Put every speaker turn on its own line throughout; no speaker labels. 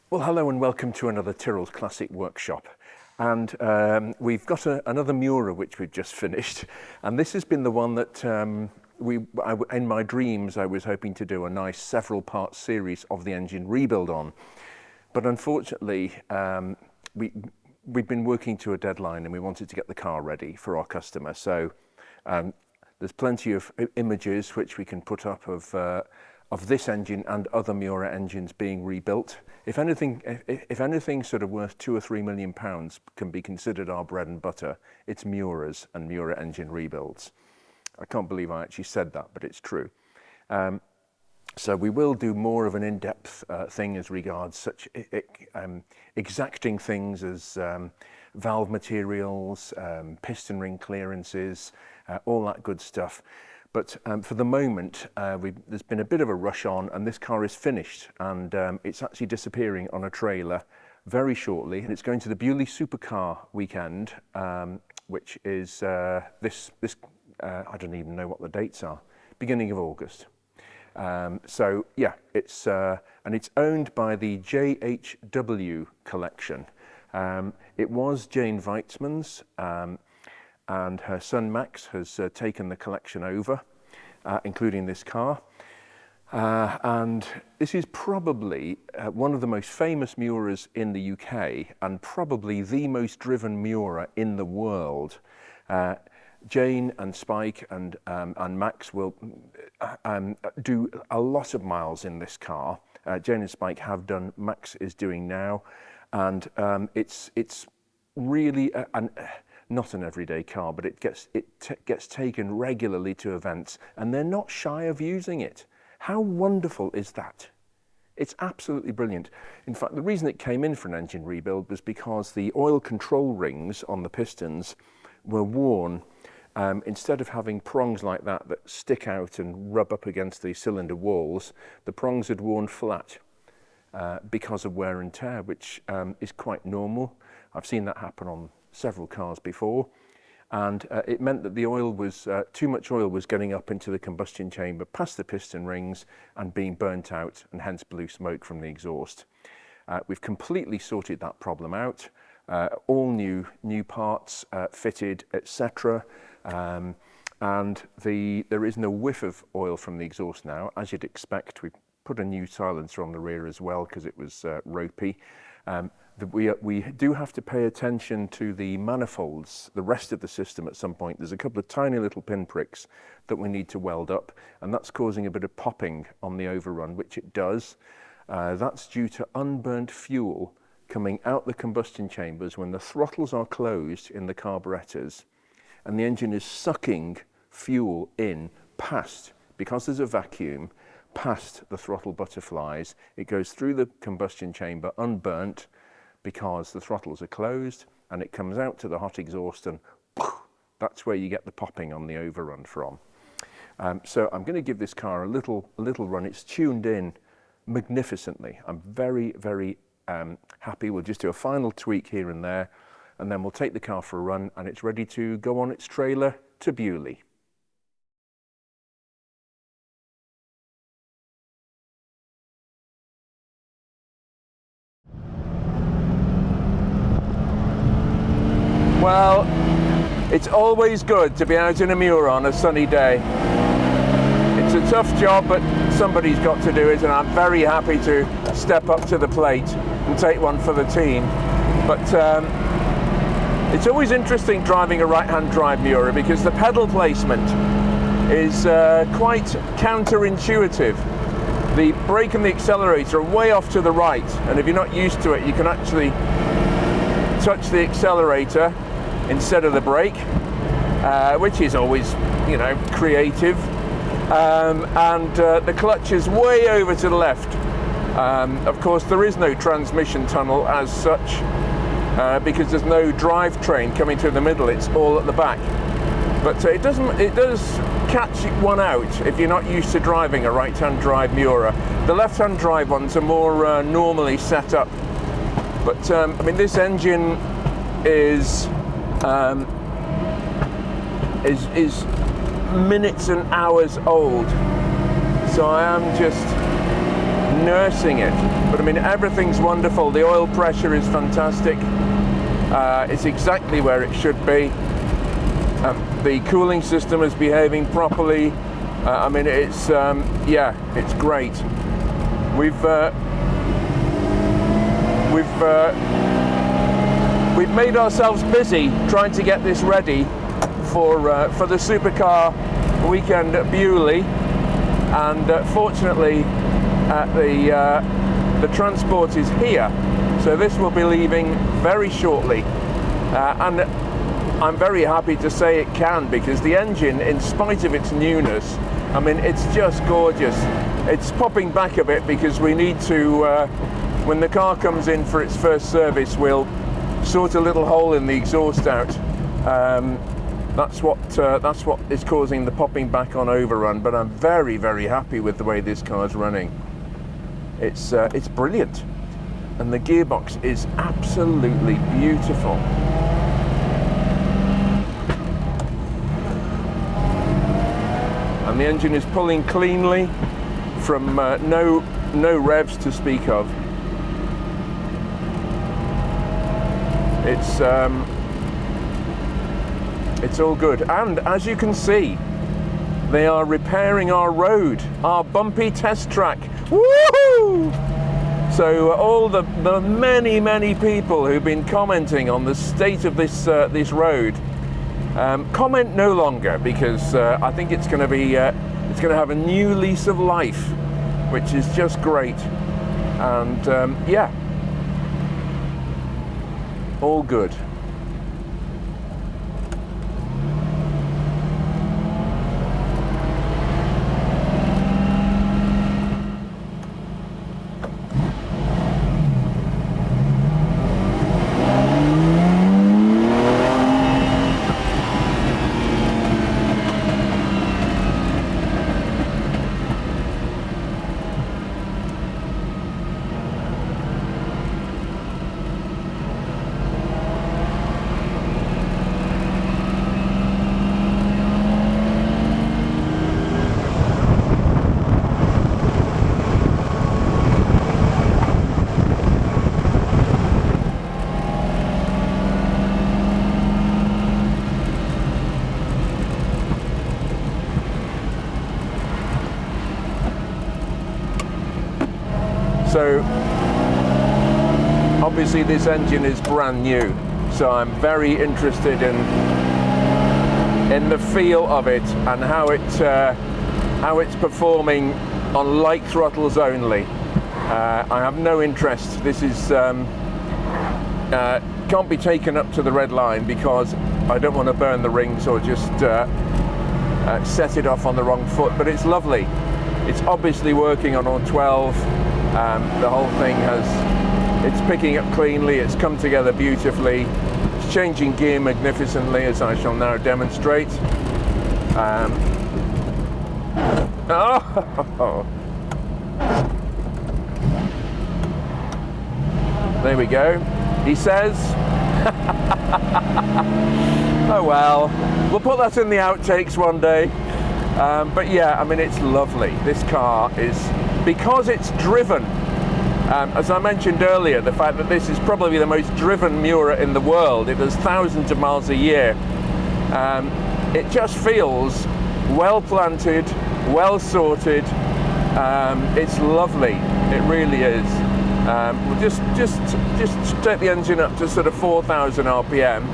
Well, hello and welcome to another Tyrrell Classic workshop. And we've got another Miura which we've just finished. And this has been the one that in my dreams I was hoping to do a nice several part series of the engine rebuild on. But unfortunately, we've been working to a deadline and we wanted to get the car ready for our customer. So there's plenty of images which we can put up of this engine and other Miura engines being rebuilt. If anything sort of worth £2 or £3 million can be considered our bread and butter, it's Miuras and Miura engine rebuilds. I can't believe I actually said that, but it's true. So we will do more of an in-depth thing as regards such exacting things as valve materials, piston ring clearances, all that good stuff. But for the moment, there's been a bit of a rush on, and this car is finished, and it's actually disappearing on a trailer very shortly. And it's going to the Bewley Supercar weekend, which is this I don't even know what the dates are, beginning of August. So yeah, it's and it's owned by the JHW collection. It was Jane Weitzman's. And her son Max has taken the collection over, including this car. And this is probably one of the most famous Miuras in the UK and probably the most driven Miura in the world. Jane and Spike and Max will do a lot of miles in this car. Jane and Spike have done, Max is doing now. And it's really not an everyday car, but it gets taken regularly to events, and they're not shy of using it. How wonderful is that? It's absolutely brilliant. In fact, the reason it came in for an engine rebuild was because the oil control rings on the pistons were worn. Instead of having prongs like that stick out and rub up against the cylinder walls, the prongs had worn flat because of wear and tear, which is quite normal. I've seen that happen on several cars before, and it meant that the oil was too much oil was getting up into the combustion chamber past the piston rings and being burnt out, and hence blue smoke from the exhaust. We've completely sorted that problem out. All new parts fitted, etc. And there isn't a whiff of oil from the exhaust now, as you'd expect. We put a new silencer on the rear as well because it was ropey. We do have to pay attention to the manifolds, the rest of the system at some point. There's a couple of tiny little pinpricks that we need to weld up, and that's causing a bit of popping on the overrun, which it does. That's due to unburnt fuel coming out the combustion chambers when the throttles are closed in the carburetors, and the engine is sucking fuel in past, because there's a vacuum, past the throttle butterflies. It goes through the combustion chamber unburnt because the throttles are closed, and it comes out to the hot exhaust, and that's where you get the popping on the overrun from. So I'm going to give this car a little run. It's tuned in magnificently. I'm very, very happy. We'll just do a final tweak here and there, and then we'll take the car for a run, and it's ready to go on its trailer to Bewley. Well, it's always good to be out in a Miura on a sunny day. It's a tough job, but somebody's got to do it, and I'm very happy to step up to the plate and take one for the team. But it's always interesting driving a right-hand drive Miura because the pedal placement is quite counterintuitive. The brake and the accelerator are way off to the right, and if you're not used to it, you can actually touch the accelerator instead of the brake, which is always, creative. And the clutch is way over to the left. Of course, there is no transmission tunnel as such, because there's no drivetrain coming through the middle. It's all at the back. But it does catch one out if you're not used to driving a right-hand drive Miura. The left-hand drive ones are more normally set up. But this engine is minutes and hours old, so I am just nursing it. But I mean, everything's wonderful. The oil pressure is fantastic. It's exactly where it should be. The cooling system is behaving properly. I mean, it's yeah, it's great. We've made ourselves busy trying to get this ready for the supercar weekend at Bewley, and fortunately the transport is here, so this will be leaving very shortly, and I'm very happy to say it can, because the engine, in spite of its newness, I mean, it's just gorgeous. It's popping back a bit because we need to, when the car comes in for its first service, we'll sort a little hole in the exhaust out. That's what is causing the popping back on overrun, but I'm very, very happy with the way this car's running. It's brilliant, and the gearbox is absolutely beautiful. And the engine is pulling cleanly from no revs to speak of. It's all good, and as you can see, they are repairing our road, our bumpy test track. Woohoo! So all the many people who've been commenting on the state of this road, comment no longer, because I think it's going to be it's going to have a new lease of life, which is just great. And yeah, all good. So obviously this engine is brand new, so I'm very interested in the feel of it and how it's performing on light throttles only. I have no interest. This is can't be taken up to the red line because I don't want to burn the rings or just set it off on the wrong foot. But it's lovely. It's obviously working on all 12. The whole thing it's picking up cleanly, it's come together beautifully, it's changing gear magnificently, as I shall now demonstrate. Oh, there we go. He says, oh well, we'll put that in the outtakes one day. But yeah, I mean, it's lovely. This car is, because it's driven, as I mentioned earlier, the fact that this is probably the most driven Miura in the world. It does thousands of miles a year. It just feels well planted, well sorted. It's lovely. It really is. We'll just take the engine up to sort of 4,000 RPM.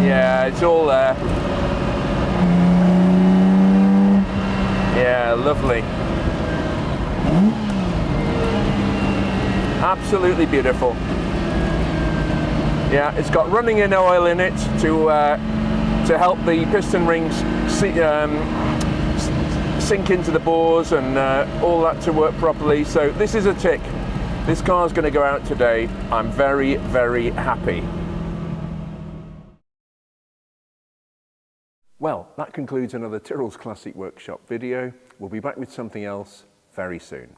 Yeah, it's all there. Yeah, lovely. Absolutely beautiful. Yeah, it's got running in oil in it to help the piston rings sink into the bores and all that to work properly. So this is a tick. This car's going to go out today. I'm very, very happy. Well, that concludes another Tyrrell's Classic Workshop video. We'll be back with something else very soon.